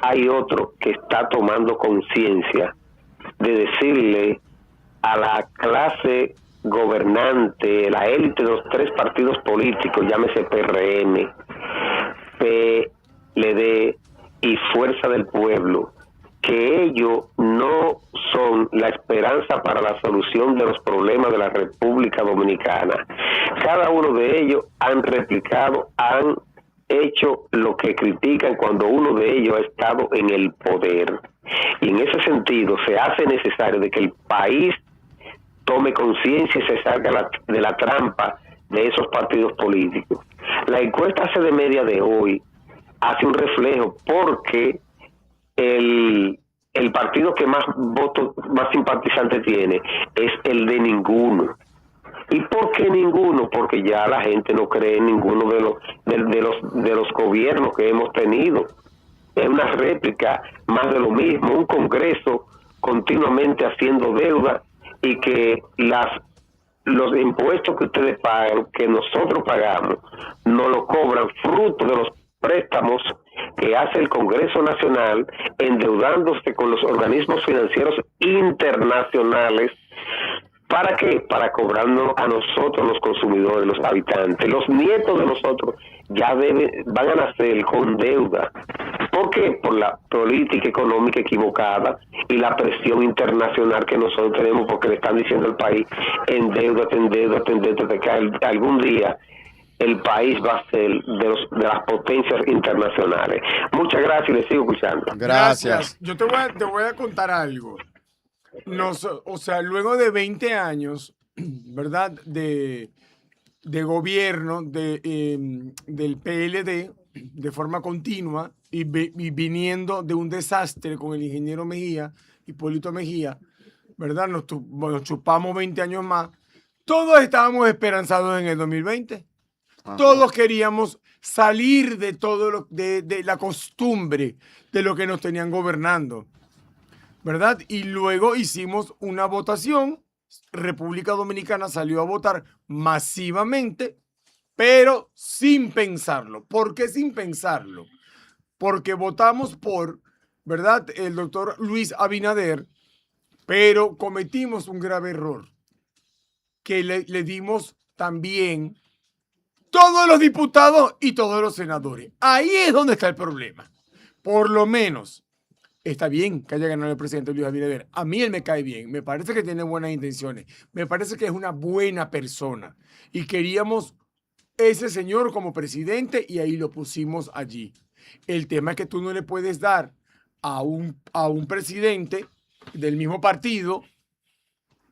Speaker 7: hay otro que está tomando conciencia de decirle a la clase gobernante, la élite de los tres partidos políticos, llámese PRM, PLD y Fuerza del Pueblo, que ellos no son la esperanza para la solución de los problemas de la República Dominicana. Cada uno de ellos han replicado, han hecho lo que critican cuando uno de ellos ha estado en el poder. Y en ese sentido se hace necesario de que el país tome conciencia y se salga de la trampa de esos partidos políticos. La encuesta de media de hoy hace un reflejo porque el partido que más votos, más simpatizantes tiene es el de ninguno. ¿Y por qué ninguno? Porque ya la gente no cree en ninguno de los gobiernos que hemos tenido. Es una réplica más de lo mismo, un Congreso continuamente haciendo deuda y que los impuestos que ustedes pagan, que nosotros pagamos, no lo cobran fruto de los préstamos que hace el Congreso Nacional endeudándose con los organismos financieros internacionales. ¿Para qué? Para cobrarnos a nosotros los consumidores, los habitantes. Los nietos de nosotros ya van a nacer con deuda. ¿Por qué? Por la política económica equivocada y la presión internacional que nosotros tenemos, porque le están diciendo al país, endeúdate, que algún día el país va a ser de las potencias internacionales. Muchas gracias y les sigo escuchando.
Speaker 3: Gracias.
Speaker 1: Yo te voy a contar algo. O sea, luego de 20 años, ¿verdad? De gobierno del PLD de forma continua y viniendo de un desastre con el ingeniero Mejía, Hipólito Mejía, ¿verdad? Nos chupamos 20 años más. Todos estábamos esperanzados en el 2020.
Speaker 3: Ajá.
Speaker 1: Todos queríamos salir de todo de la costumbre de lo que nos tenían gobernando, ¿verdad? Y luego hicimos una votación. República Dominicana salió a votar masivamente, pero sin pensarlo. ¿Por qué sin pensarlo? Porque votamos por, ¿verdad?, el doctor Luis Abinader, pero cometimos un grave error, que le dimos también todos los diputados y todos los senadores. Ahí es donde está el problema. Por lo menos está bien que haya ganado el presidente Luis Abinader. A mí él me cae bien. Me parece que tiene buenas intenciones. Me parece que es una buena persona. Y queríamos ese señor como presidente y ahí lo pusimos allí. El tema es que tú no le puedes dar a un presidente del mismo partido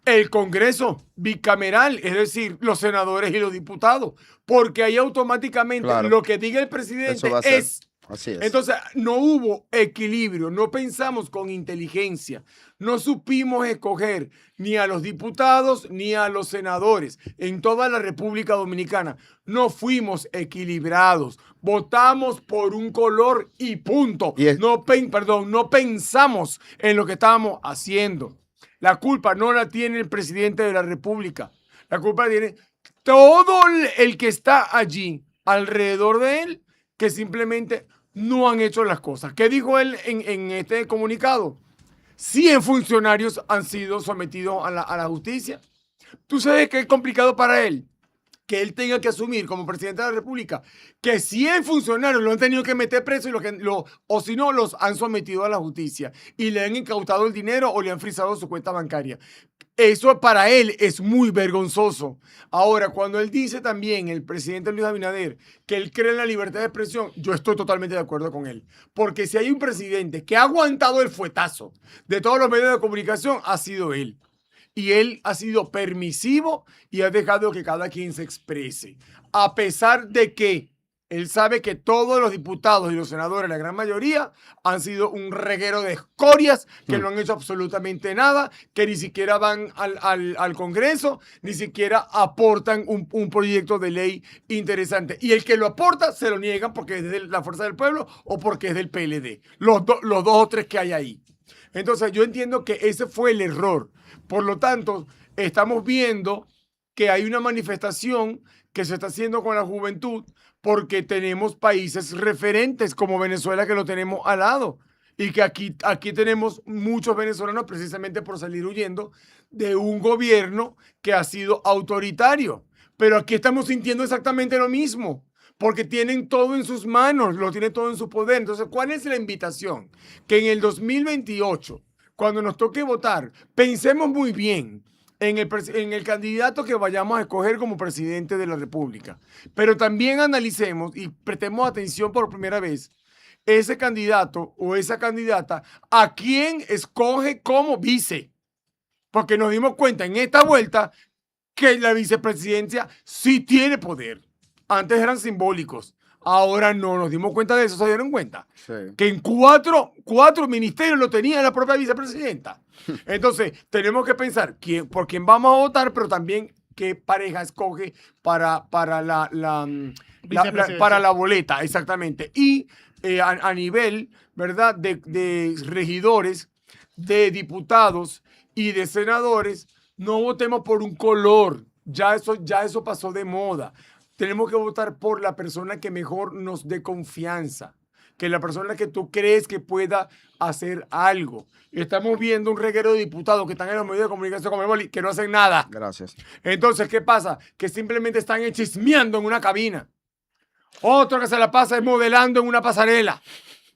Speaker 1: el Congreso bicameral, es decir, los senadores y los diputados, porque ahí automáticamente
Speaker 3: Claro.
Speaker 1: lo que diga el
Speaker 3: Eso
Speaker 1: presidente
Speaker 3: va a ser.
Speaker 1: es.
Speaker 3: Así es.
Speaker 1: Entonces, no hubo equilibrio, no pensamos con inteligencia, no supimos escoger ni a los diputados ni a los senadores en toda la República Dominicana. No fuimos equilibrados, votamos por un color y punto.
Speaker 3: Y es-
Speaker 1: No pensamos en lo que estábamos haciendo. La culpa no la tiene el presidente de la República, la culpa la tiene todo el que está allí alrededor de él, que simplemente no han hecho las cosas. ¿Qué dijo él en este comunicado? 100 funcionarios han sido sometidos a la justicia. ¿Tú sabes que es complicado para él? Que él tenga que asumir como presidente de la República que 100 funcionarios lo han tenido que meter preso o si no, los han sometido a la justicia y le han incautado el dinero o le han frisado su cuenta bancaria. Eso para él es muy vergonzoso. Ahora, cuando él dice también, el presidente Luis Abinader, que él cree en la libertad de expresión, yo estoy totalmente de acuerdo con él. Porque si hay un presidente que ha aguantado el fuetazo de todos los medios de comunicación, ha sido él. Y él ha sido permisivo y ha dejado que cada quien se exprese. A pesar de que él sabe que todos los diputados y los senadores, la gran mayoría, han sido un reguero de escorias que no han hecho absolutamente nada, que ni siquiera van al Congreso, ni siquiera aportan un proyecto de ley interesante. Y el que lo aporta se lo niegan porque es de la Fuerza del Pueblo o porque es del PLD. Los dos o tres que hay ahí. Entonces yo entiendo que ese fue el error. Por lo tanto, estamos viendo que hay una manifestación que se está haciendo con la juventud porque tenemos países referentes como Venezuela que lo tenemos al lado y que aquí tenemos muchos venezolanos precisamente por salir huyendo de un gobierno que ha sido autoritario. Pero aquí estamos sintiendo exactamente lo mismo porque tienen todo en sus manos, lo tienen todo en su poder. Entonces, ¿cuál es la invitación? Que en el 2028, cuando nos toque votar, pensemos muy bien en el candidato que vayamos a escoger como presidente de la República. Pero también analicemos y prestemos atención por primera vez ese candidato o esa candidata a quién escoge como vice. Porque nos dimos cuenta en esta vuelta que la vicepresidencia sí tiene poder. Antes eran simbólicos. Ahora no, nos dimos cuenta de eso, ¿se dieron cuenta?
Speaker 3: Sí.
Speaker 1: Que en cuatro ministerios lo tenía la propia vicepresidenta. Entonces, tenemos que pensar por quién vamos a votar, pero también qué pareja escoge para la boleta, exactamente. Y a nivel, ¿verdad?, de regidores, de diputados y de senadores, no votemos por un color. Ya eso pasó de moda. Tenemos que votar por la persona que mejor nos dé confianza, que la persona que tú crees que pueda hacer algo. Estamos viendo un reguero de diputados que están en los medios de comunicación como el Boli, que no hacen nada.
Speaker 3: Gracias.
Speaker 1: Entonces, ¿qué pasa? Que simplemente están chismeando en una cabina. Otro que se la pasa es modelando en una pasarela.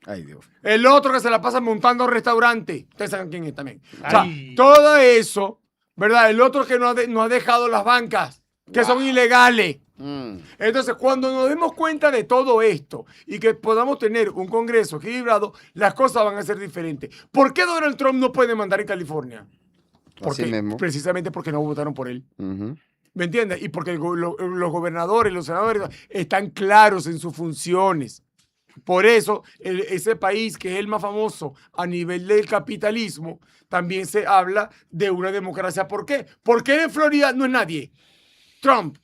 Speaker 3: Ay, Dios.
Speaker 1: El otro que se la pasa montando restaurantes. Ustedes saben quién es también. O sea,
Speaker 2: Ay.
Speaker 1: todo eso, ¿verdad? El otro que no ha dejado las bancas, que son ilegales. Entonces, cuando nos demos cuenta de todo esto y que podamos tener un Congreso equilibrado, las cosas van a ser diferentes. ¿Por qué Donald Trump no puede mandar en California?
Speaker 3: Así mismo.
Speaker 1: Precisamente porque no votaron por él.
Speaker 3: Ujú.
Speaker 1: ¿Me entiendes? Y porque los gobernadores, los senadores están claros en sus funciones. Por eso, ese país que es el más famoso a nivel del capitalismo, también se habla de una democracia. ¿Por qué? Porque en Florida no es nadie. Trump.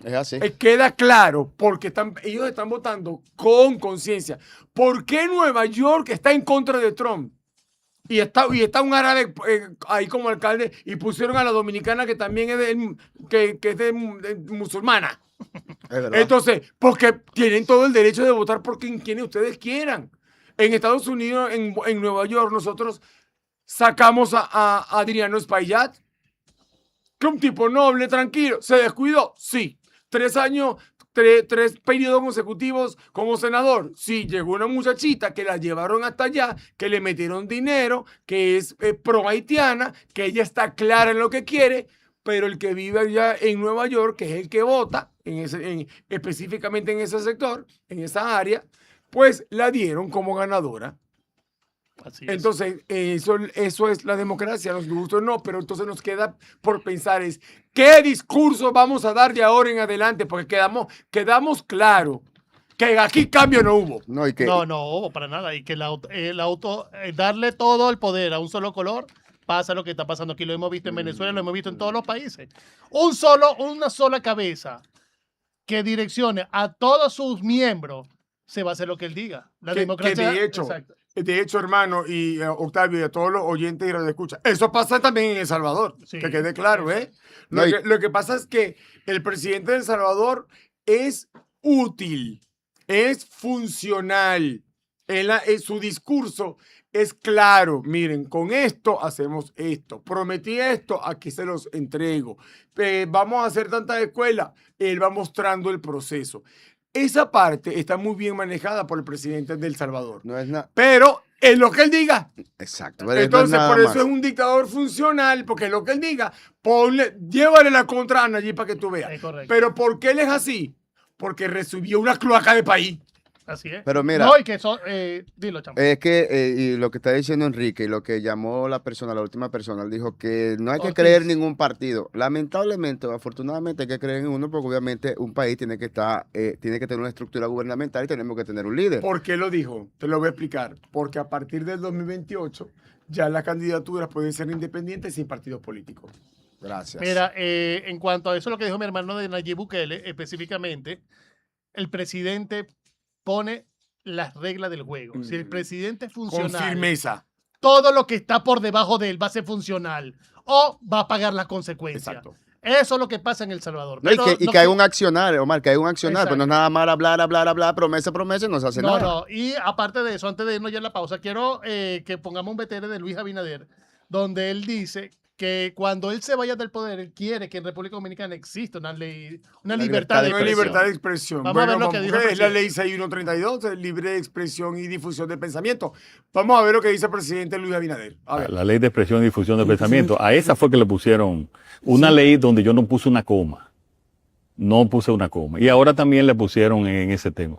Speaker 3: Es así.
Speaker 1: Queda claro, porque ellos están votando con conciencia. ¿Por qué Nueva York está en contra de Trump? Y está un árabe ahí como alcalde y pusieron a la dominicana que también es de musulmana.
Speaker 3: Es verdad.
Speaker 1: Entonces, porque tienen todo el derecho de votar por quienes ustedes quieran. En Estados Unidos, en Nueva York, nosotros sacamos a Adriano Espaillat, que un tipo noble, tranquilo. ¿Se descuidó? Sí. 3 años, tres periodos consecutivos como senador. Sí, llegó una muchachita que la llevaron hasta allá, que le metieron dinero, que es pro haitiana, que ella está clara en lo que quiere, pero el que vive allá en Nueva York, que es el que vota, específicamente en ese sector, en esa área, pues la dieron como ganadora.
Speaker 2: Así es.
Speaker 1: Entonces, eso es la democracia, nos gusta o no, pero entonces nos queda por pensar ¿qué discurso vamos a dar de ahora en adelante? Porque quedamos claro que aquí cambio no hubo.
Speaker 3: No, y que,
Speaker 2: No, para nada. Y que darle todo el poder a un solo color, pasa lo que está pasando aquí. Lo hemos visto en Venezuela, lo hemos visto en todos los países. Una sola cabeza que direccione a todos sus miembros, se va a hacer lo que él diga. La democracia. Exacto.
Speaker 1: De hecho, hermano, y Octavio, y a todos los oyentes y los escucha, eso pasa también en El Salvador,
Speaker 2: Sí.
Speaker 1: que quede claro, ¿eh?
Speaker 3: No,
Speaker 1: Lo que pasa es que el presidente de El Salvador es útil, es funcional, su discurso es claro. Miren, con esto hacemos esto, prometí esto, aquí se los entrego, vamos a hacer tantas escuelas, él va mostrando el proceso. Esa parte está muy bien manejada por el presidente de El Salvador.
Speaker 3: no es nada.
Speaker 1: Pero es lo que él diga.
Speaker 3: Exacto. Pero no es
Speaker 1: Entonces,
Speaker 3: nada
Speaker 1: por eso
Speaker 3: más.
Speaker 1: es un dictador funcional, porque es lo que él diga. Llévale la contra a Nayib para que tú veas.
Speaker 2: Es correcto.
Speaker 1: Pero ¿por qué él es así? Porque recibió una cloaca de país.
Speaker 2: Así es.
Speaker 3: Pero mira,
Speaker 2: No, y que eso, dilo, chamo.
Speaker 3: es que, y lo que está diciendo Enrique, y lo que llamó la última persona, él dijo que no hay que
Speaker 2: Ortiz.
Speaker 3: creer en ningún partido. Lamentablemente o afortunadamente hay que creer en uno, porque obviamente un país tiene que tener una estructura gubernamental y tenemos que tener un líder.
Speaker 1: ¿Por qué lo dijo? Te lo voy a explicar. Porque a partir del 2028 ya las candidaturas pueden ser independientes sin partidos políticos.
Speaker 3: Gracias.
Speaker 2: Mira, en cuanto a eso, lo que dijo mi hermano de Nayib Bukele, específicamente, el presidente pone las reglas del juego. Si el presidente es
Speaker 1: Con
Speaker 2: funcional,
Speaker 1: firmeza.
Speaker 2: todo lo que está por debajo de él va a ser funcional o va a pagar las consecuencias.
Speaker 1: Exacto.
Speaker 2: Eso es lo que pasa en El Salvador.
Speaker 3: No, y
Speaker 2: Pero
Speaker 3: que
Speaker 2: no
Speaker 3: hay
Speaker 2: fu-
Speaker 3: un accionar, Omar, que hay un accionar, pero no es nada más hablar, promesa, y no se hace
Speaker 2: No,
Speaker 3: nada.
Speaker 2: no. Y aparte de eso, antes de irnos ya a la pausa, quiero que pongamos un BTR de Luis Abinader, donde él dice que cuando él se vaya del poder, él quiere que en República Dominicana exista una ley, una libertad de
Speaker 1: No hay
Speaker 2: expresión.
Speaker 1: libertad de expresión.
Speaker 2: Vamos a ver lo que dijo el
Speaker 1: es la
Speaker 2: presidente.
Speaker 1: ley 6132, es libre de expresión y difusión de pensamiento. Vamos a ver lo que dice el presidente Luis Abinader. A ver.
Speaker 4: La ley de expresión y difusión de pensamiento. A esa fue que le pusieron una ley donde yo no puse una coma. No puse una coma. Y ahora también le pusieron en ese tema.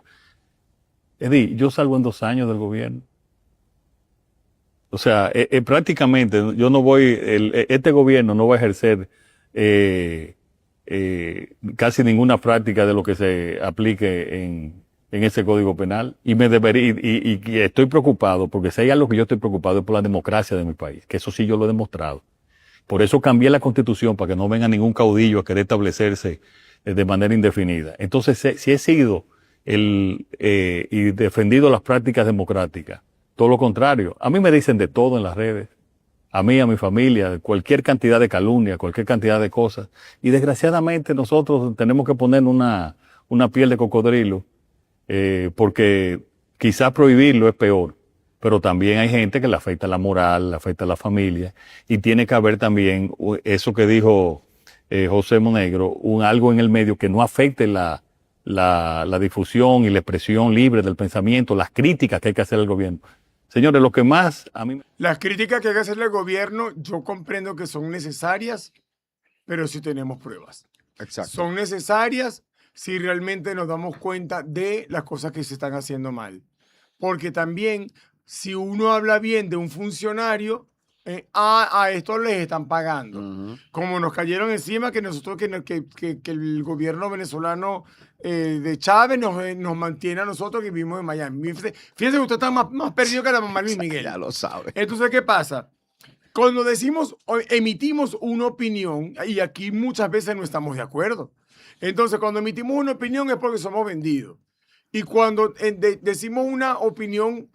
Speaker 4: Eddie, yo salgo en 2 años del gobierno. O sea, prácticamente yo no voy, este gobierno no va a ejercer casi ninguna práctica de lo que se aplique en ese Código Penal. Y me debería, y estoy preocupado, porque si hay algo que yo estoy preocupado es por la democracia de mi país, que eso sí yo lo he demostrado. Por eso cambié la Constitución, para que no venga ningún caudillo a querer establecerse de manera indefinida. Entonces, si he sido y defendido las prácticas democráticas, todo lo contrario. A mí me dicen de todo en las redes. A mí, a mi familia, cualquier cantidad de calumnia, cualquier cantidad de cosas. Y desgraciadamente nosotros tenemos que poner una piel de cocodrilo, porque quizás prohibirlo es peor. Pero también hay gente que le afecta la moral, le afecta la familia. Y tiene que haber también eso que dijo José Monegro, algo en el medio que no afecte la difusión y la expresión libre del pensamiento, las críticas que hay que hacer al gobierno. Señores, lo que más a mí...
Speaker 1: Las críticas que hay que hacerle al gobierno, yo comprendo que son necesarias, pero sí tenemos pruebas.
Speaker 3: Exacto.
Speaker 1: Son necesarias si realmente nos damos cuenta de las cosas que se están haciendo mal. Porque también, si uno habla bien de un funcionario, a esto les están pagando.
Speaker 3: Ujú.
Speaker 1: Como nos cayeron encima que nosotros, que el gobierno venezolano de Chávez nos mantiene a nosotros que vivimos en Miami. Fíjese que usted está más perdido que la mamá Luis Miguel.
Speaker 3: Ya lo sabe.
Speaker 1: Entonces, ¿qué pasa? Cuando decimos o emitimos una opinión, y aquí muchas veces no estamos de acuerdo. Entonces, cuando emitimos una opinión es porque somos vendidos. Y cuando decimos una opinión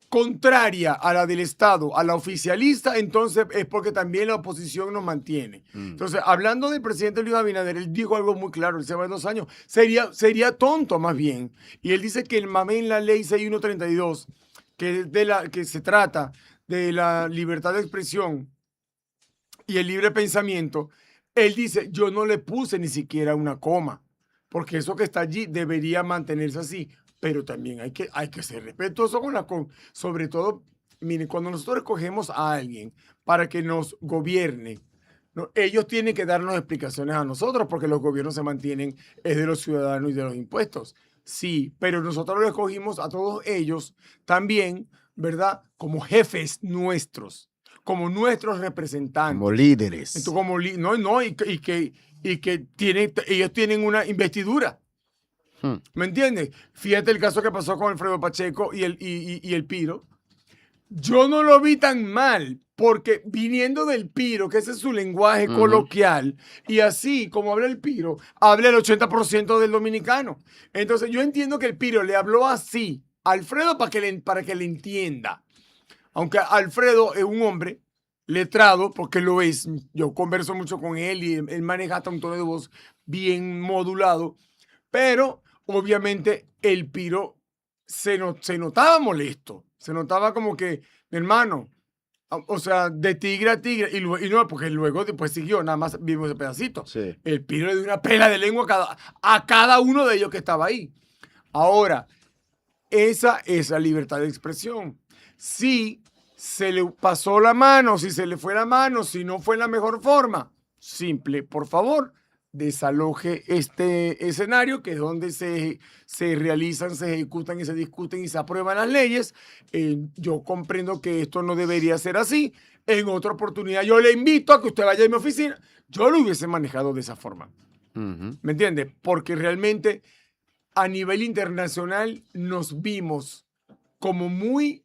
Speaker 1: contraria a la del Estado, a la oficialista, entonces es porque también la oposición nos mantiene. Entonces, hablando del presidente Luis Abinader, él dijo algo muy claro, él se va de 2 años, sería tonto más bien. Y él dice que el mamé en la ley 6132, que se trata de la libertad de expresión y el libre pensamiento, él dice, yo no le puse ni siquiera una coma. porque eso que está allí debería mantenerse así, pero también hay que ser respetuoso sobre todo, miren, cuando nosotros escogemos a alguien para que nos gobierne, ¿no? Ellos tienen que darnos explicaciones a nosotros porque los gobiernos se mantienen es de los ciudadanos y de los impuestos. Sí, pero nosotros los escogimos a todos ellos también, ¿verdad? Como jefes nuestros, como nuestros representantes.
Speaker 3: Como líderes.
Speaker 1: Entonces, y que ellos tienen una investidura. ¿Me entiendes? Fíjate el caso que pasó con Alfredo Pacheco y el Piro. Yo no lo vi tan mal, porque viniendo del Piro, que ese es su lenguaje coloquial, y así como habla el Piro, habla el 80% del dominicano. Entonces yo entiendo que el Piro le habló así a Alfredo para que le entienda. Aunque Alfredo es un hombre letrado, porque lo es. Yo converso mucho con él y él maneja hasta un tono de voz bien modulado, pero obviamente el Piro se notaba molesto. Se notaba como que, mi hermano, o sea, de tigre a tigre, y no, porque luego después siguió, nada más vimos ese pedacito.
Speaker 3: Sí.
Speaker 1: El Piro le dio una pela de lengua a cada uno de ellos que estaba ahí. Ahora, esa es la libertad de expresión. Si se le pasó la mano, si se le fue la mano, si no fue la mejor forma, simple, por favor, desaloje este escenario, que es donde se realizan, se ejecutan y se discuten y se aprueban las leyes. Yo comprendo que esto no debería ser así. En otra oportunidad yo le invito a que usted vaya a mi oficina. Yo lo hubiese manejado de esa forma. ¿Me entiende? Porque realmente a nivel internacional nos vimos como muy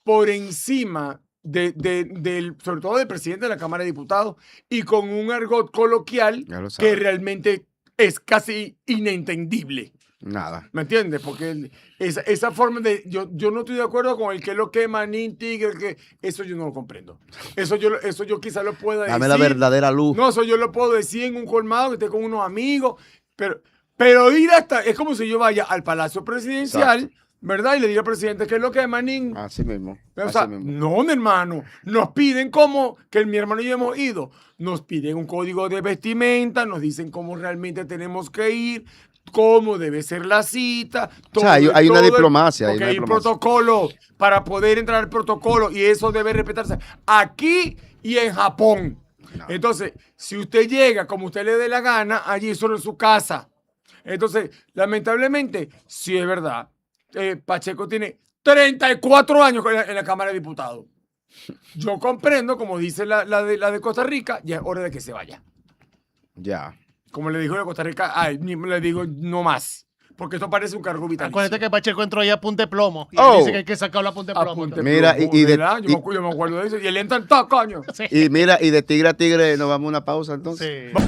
Speaker 1: por encima sobre todo del presidente de la Cámara de Diputados, y con un argot coloquial que realmente es casi inentendible.
Speaker 3: Nada.
Speaker 1: ¿Me entiendes? Porque esa forma de... Yo no estoy de acuerdo con el que lo que manín, tigre, eso yo no lo comprendo. Eso yo quizás lo pueda decir.
Speaker 3: Dame la verdadera luz.
Speaker 1: No, eso yo lo puedo decir en un colmado, que esté con unos amigos, pero ir hasta... Es como si yo vaya al Palacio Presidencial...
Speaker 3: Exacto.
Speaker 1: ¿Verdad? Y le diga al presidente que es lo que es manín.
Speaker 3: Así mismo.
Speaker 1: O sea, no, mi hermano. Nos piden como que mi hermano y yo hemos ido. Nos piden un código de vestimenta, nos dicen cómo realmente tenemos que ir, cómo debe ser la cita.
Speaker 3: O sea, hay una diplomacia.
Speaker 1: Porque hay un protocolo para poder entrar al protocolo y eso debe respetarse aquí y en Japón. No. Entonces, si usted llega como usted le dé la gana, allí solo en su casa. Entonces, lamentablemente, sí es verdad. Pacheco tiene 34 años en la Cámara de Diputados. Yo comprendo, como dice la de Costa Rica, ya es hora de que se vaya.
Speaker 3: Ya.
Speaker 1: Como le dijo de Costa Rica, le digo no más. Porque esto parece un cargo vitalicio.
Speaker 2: Acuérdate que Pacheco entró ahí a punta de plomo. Y dice que hay que sacar la punta de plomo.
Speaker 3: Mira,
Speaker 1: yo me acuerdo de eso. Y él entra en todo, coño.
Speaker 3: Sí. Y mira, y de tigre a tigre nos vamos a una pausa entonces.
Speaker 2: Sí.